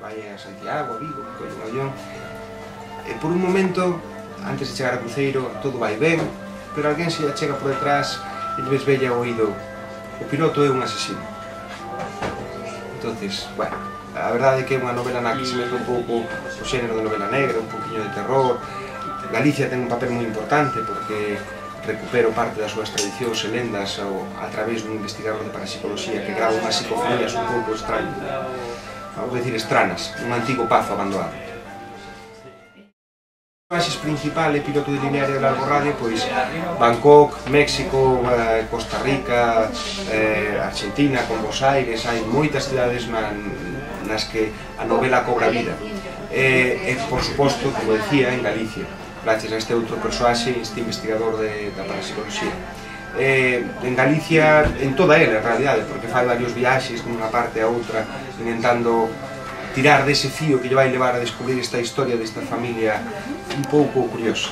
vai a Santiago, a Vigo, que colle un avión, e por un momento, antes de chegar a cruceiro, todo vai ben, pero alguén se chega por detrás e lle vesbella ao oído: o piloto é un asesino. Entonces, bueno, a verdade é que é unha novela na que se mete un pouco o xénero de novela negra, un pouquinho de terror. Galicia ten un papel moi importante porque recupero parte das súas tradicións e lendas a través dun investigador de parapsicoloxía que grava unhas psicofonías un pouco extrañas, vamos decir estranas, un antigo pazo abandonado. O personaxe principal é piloto de linearia de largo radio, pois Bangkok, México, Costa Rica, Argentina, con Buenos Aires, hai moitas cidades nas que a novela cobra vida. E, por suposto, como decía, en Galicia, gracias a este outro persoaxe, este investigador da parapsicoloxía. En Galicia, en toda ela, en realidade, porque fai varios viaxes dunha parte a outra, intentando tirar dese fío que lle vai levar a descubrir esta historia desta familia un pouco curiosa.